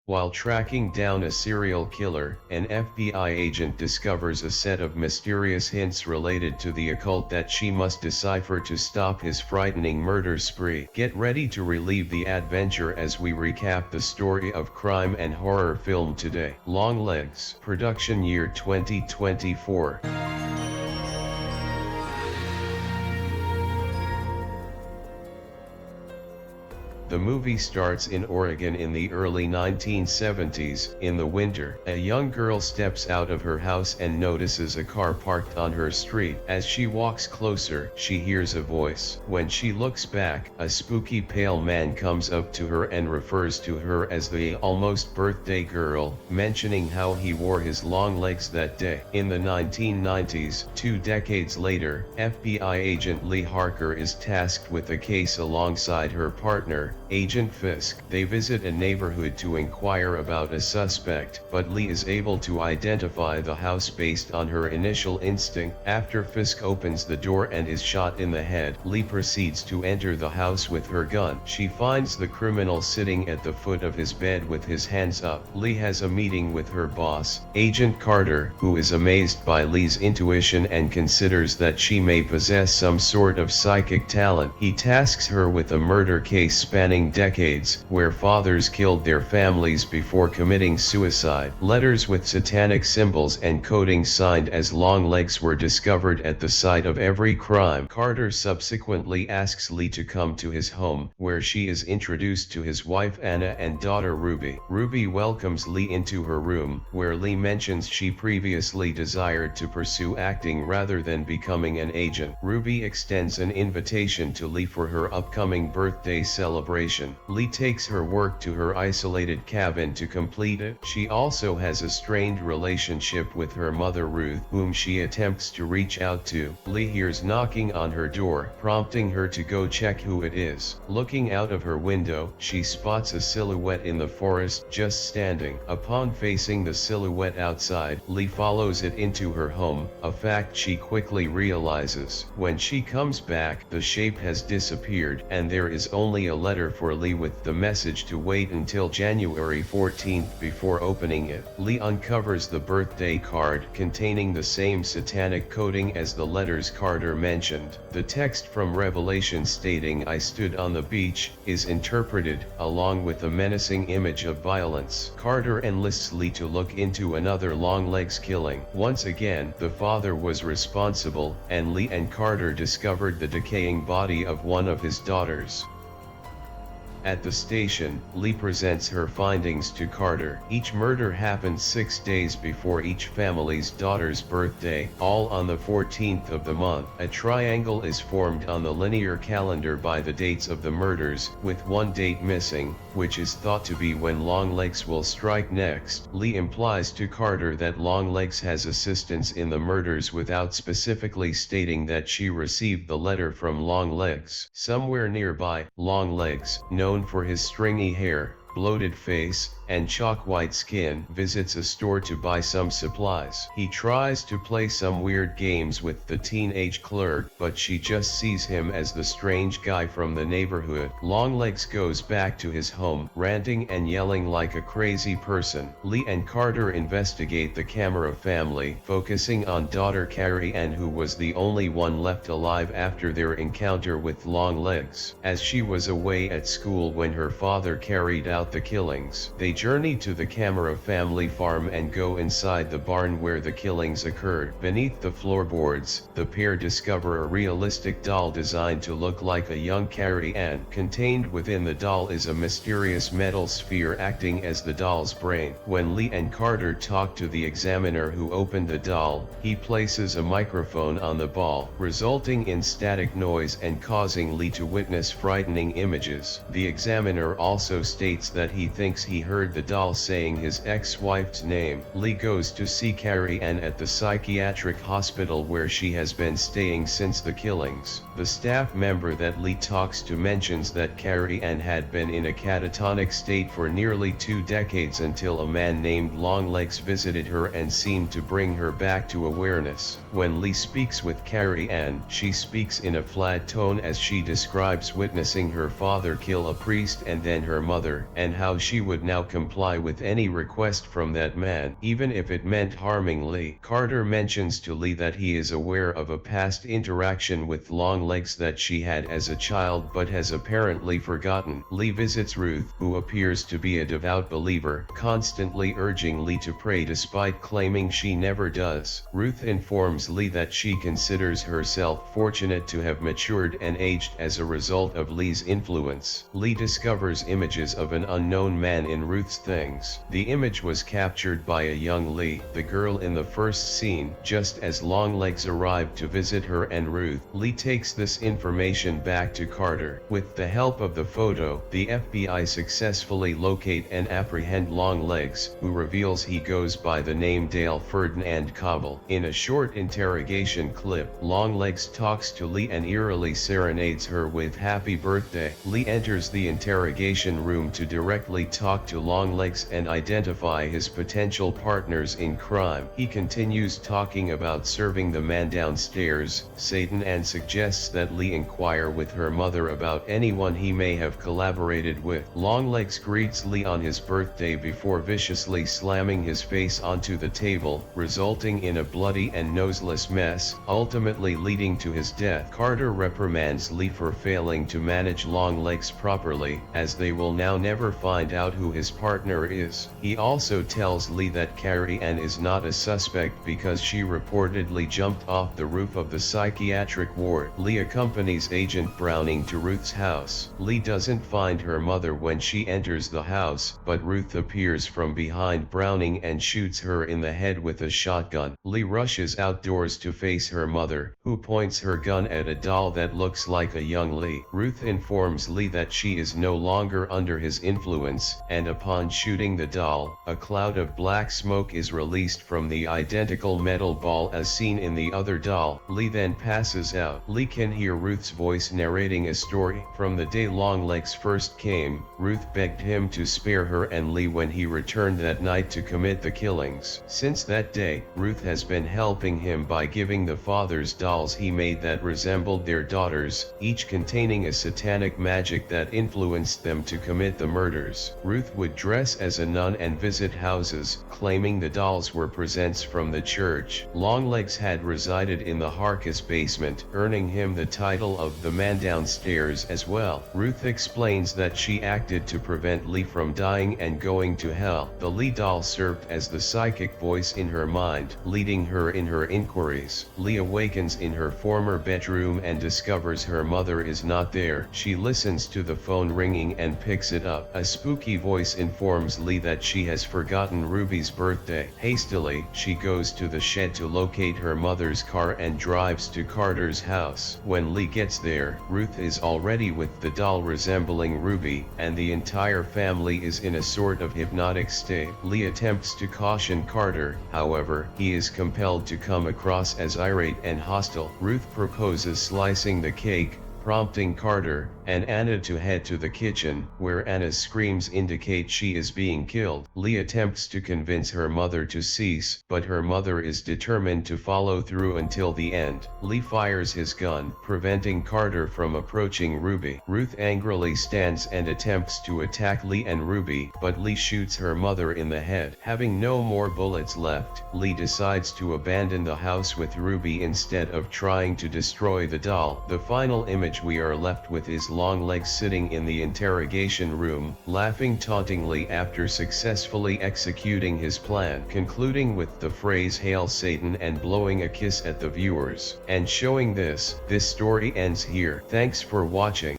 While tracking down a serial killer, an FBI agent discovers a set of mysterious hints related to the occult that she must decipher to stop his frightening murder spree. Get ready to relive the adventure as we recap the story of crime and horror film today. Longlegs, production year 2024. The movie starts in Oregon in the early 1970s. In the winter, a young girl steps out of her house and notices a car parked on her street. As she walks closer, she hears a voice. When she looks back, a spooky pale man comes up to her and refers to her as the almost birthday girl, mentioning how he wore his long legs that day. In the 1990s, 2 decades later, FBI agent Lee Harker is tasked with the case alongside her partner, Agent Fisk. They visit a neighborhood to inquire about a suspect, but Lee is able to identify the house based on her initial instinct. After Fisk opens the door and is shot in the head, Lee proceeds to enter the house with her gun. She finds the criminal sitting at the foot of his bed with his hands up. Lee has a meeting with her boss, Agent Carter, who is amazed by Lee's intuition and considers that she may possess some sort of psychic talent. He tasks her with a murder case spanning decades, where fathers killed their families before committing suicide. Letters with satanic symbols and coding signed as Longlegs were discovered at the site of every crime. Carter subsequently asks Lee to come to his home, where she is introduced to his wife Anna and daughter Ruby. Ruby welcomes Lee into her room, where Lee mentions she previously desired to pursue acting rather than becoming an agent. Ruby extends an invitation to Lee for her upcoming birthday celebration. Lee takes her work to her isolated cabin to complete it. She also has a strained relationship with her mother Ruth, whom she attempts to reach out to. Lee hears knocking on her door, prompting her to go check who it is. Looking out of her window, she spots a silhouette in the forest just standing. Upon facing the silhouette outside, Lee follows it into her home, a fact she quickly realizes. When she comes back, the shape has disappeared, and there is only a letter for Lee with the message to wait until January 14th before opening it. Lee uncovers the birthday card containing the same satanic coding as the letters Carter mentioned. The text from Revelation stating "I stood on the beach" is interpreted, along with a menacing image of violence. Carter enlists Lee to look into another Longlegs killing. Once again, the father was responsible, and Lee and Carter discovered the decaying body of one of his daughters. At the station, Lee presents her findings to Carter. Each murder happened 6 days before each family's daughter's birthday, all on the 14th of the month. A triangle is formed on the linear calendar by the dates of the murders, with one date missing, which is thought to be when Longlegs will strike next. Lee implies to Carter that Longlegs has assistance in the murders without specifically stating that she received the letter from Longlegs. Somewhere nearby, Longlegs, known for his stringy hair, bloated face, and chalk-white skin, visits a store to buy some supplies. He tries to play some weird games with the teenage clerk, but she just sees him as the strange guy from the neighborhood. Longlegs goes back to his home, ranting and yelling like a crazy person. Lee and Carter investigate the Camera family, focusing on daughter Carrie Ann, who was the only one left alive after their encounter with Longlegs, as she was away at school when her father carried out the killings. They journey to the Camera family farm and go inside the barn where the killings occurred. Beneath the floorboards, the pair discover a realistic doll designed to look like a young Carrie Ann. Contained within the doll is a mysterious metal sphere acting as the doll's brain. When Lee and Carter talk to the examiner who opened the doll, he places a microphone on the ball, resulting in static noise and causing Lee to witness frightening images. The examiner also states that he thinks he heard the doll saying his ex-wife's name. Lee goes to see Carrie Ann at the psychiatric hospital where she has been staying since the killings. The staff member that Lee talks to mentions that Carrie Ann had been in a catatonic state for nearly 2 decades until a man named Longlegs visited her and seemed to bring her back to awareness. When Lee speaks with Carrie Ann, she speaks in a flat tone as she describes witnessing her father kill a priest and then her mother, and how she would now comply with any request from that man, even if it meant harming Lee. Carter mentions to Lee that he is aware of a past interaction with Longlegs that she had as a child but has apparently forgotten. Lee visits Ruth, who appears to be a devout believer, constantly urging Lee to pray despite claiming she never does. Ruth informs Lee that she considers herself fortunate to have matured and aged as a result of Lee's influence. Lee discovers images of an unknown man in Ruth's things. The image was captured by a young Lee, the girl in the first scene. Just as Longlegs arrived to visit her and Ruth, Lee takes this information back to Carter. With the help of the photo, the FBI successfully locate and apprehend Longlegs, who reveals he goes by the name Dale Ferdinand Cobble. In a short interrogation clip, Longlegs talks to Lee and eerily serenades her with "Happy Birthday." Lee enters the interrogation room to directly talk to Longlegs and identify his potential partners in crime. He continues talking about serving the man downstairs, Satan, and suggests that Lee inquire with her mother about anyone he may have collaborated with. Longlegs greets Lee on his birthday before viciously slamming his face onto the table, resulting in a bloody and noseless mess, ultimately leading to his death. Carter reprimands Lee for failing to manage Longlegs properly, as they will now never find out who his partner is. He also tells Lee that Carrie Ann is not a suspect because she reportedly jumped off the roof of the psychiatric ward. Lee accompanies Agent Browning to Ruth's house. Lee doesn't find her mother when she enters the house, but Ruth appears from behind Browning and shoots her in the head with a shotgun. Lee rushes outdoors to face her mother, who points her gun at a doll that looks like a young Lee. Ruth informs Lee that she is no longer under his influence, and upon shooting the doll, a cloud of black smoke is released from the identical metal ball as seen in the other doll. Lee then passes out. Lee can hear Ruth's voice narrating a story. From the day Longlegs first came, Ruth begged him to spare her and Lee when he returned that night to commit the killings. Since that day, Ruth has been helping him by giving the fathers dolls he made that resembled their daughters, each containing a satanic magic that influenced them to commit the murders. Ruth would dress as a nun and visit houses, claiming the dolls were presents from the church. Longlegs had resided in the Harkis basement, earning him the title of the man downstairs as well. Ruth explains that she acted to prevent Lee from dying and going to hell. The Lee doll served as the psychic voice in her mind, leading her in her inquiries. Lee awakens in her former bedroom and discovers her mother is not there. She listens to the phone ringing and picks it up. A spooky voice informs Lee that she has forgotten Ruby's birthday. Hastily, she goes to the shed to locate her mother's car and drives to Carter's house. When Lee gets there, Ruth is already with the doll resembling Ruby, and the entire family is in a sort of hypnotic state. Lee attempts to caution Carter, however, he is compelled to come across as irate and hostile. Ruth proposes slicing the cake, prompting Carter and Anna to head to the kitchen, where Anna's screams indicate she is being killed. Lee attempts to convince her mother to cease, but her mother is determined to follow through until the end. Lee fires his gun, preventing Carter from approaching Ruby. Ruth angrily stands and attempts to attack Lee and Ruby, but Lee shoots her mother in the head. Having no more bullets left, Lee decides to abandon the house with Ruby instead of trying to destroy the doll. The final image we are left with is Longlegs sitting in the interrogation room, laughing tauntingly after successfully executing his plan, concluding with the phrase "Hail Satan" and blowing a kiss at the viewers. And showing this story ends here. Thanks for watching.